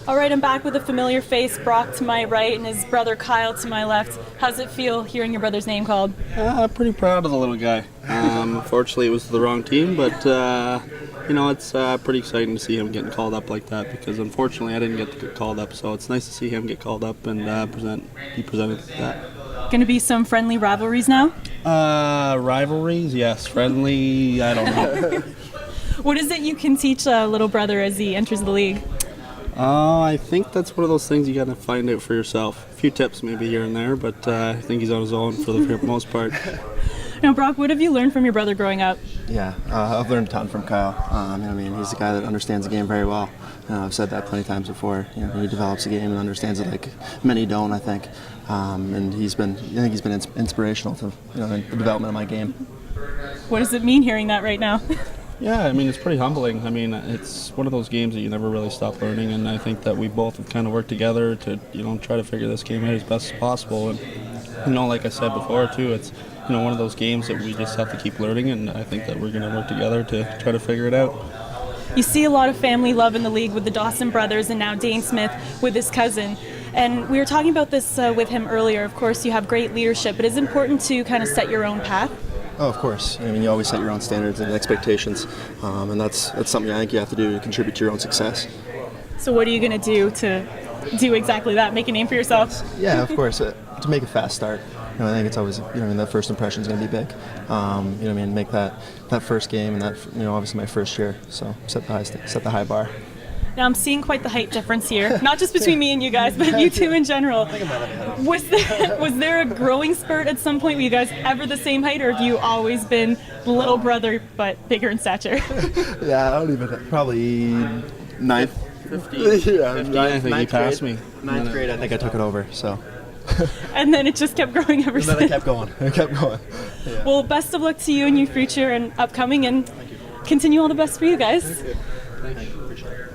All right, I'm back with a familiar face, Brock to my right and his brother Kyle to my left. How's it feel hearing your brother's name called? Pretty proud of the little guy. Unfortunately, it was the wrong team, but it's pretty exciting to see him getting called up like that because unfortunately I didn't get to get called up, so it's nice to see him get called up and be presented with that. Going to be some friendly rivalries now? Rivalries, yes. Friendly, I don't know. What is it you can teach a little brother as he enters the league? I think that's one of those things you got to find out for yourself. A few tips maybe here and there, but I think he's on his own for the most part. Now, Brock, what have you learned from your brother growing up? Yeah, I've learned a ton from Kyle. He's a guy that understands the game very well. I've said that plenty of times before. He develops the game and understands it like many don't, I think. And I think he's been inspirational to the development of my game. What does it mean hearing that right now? Yeah, it's pretty humbling. It's one of those games that you never really stop learning, and I think that we both have kind of worked together to, try to figure this game out as best as possible. And, like I said before, too, it's, one of those games that we just have to keep learning, and I think that we're going to work together to try to figure it out. You see a lot of family love in the league with the Dawson brothers and now Dane Smith with his cousin. And we were talking about this with him earlier. Of course, you have great leadership, but it's important to kind of set your own path. Oh, of course. You always set your own standards and expectations, and that's something I think you have to do to contribute to your own success. So what are you going to do exactly that, make a name for yourself? Yeah, of course. To make a fast start. I think it's always, that first impression is going to be big. Make that first game and that, obviously my first year. So set the high bar. Now I'm seeing quite the height difference here, not just between me and you guys, but you two in general. Was there a growing spurt at some point? Were you guys ever the same height, or have you always been little brother but bigger in stature? Yeah, I don't even, probably ninth. 15. Yeah, 15, I think you passed me. Ninth grade, I think I took it over, so. And then it just kept growing ever since. And then I kept going. Yeah. Well, best of luck to you in your future and upcoming, and continue all the best for you guys. Thank you. Appreciate it.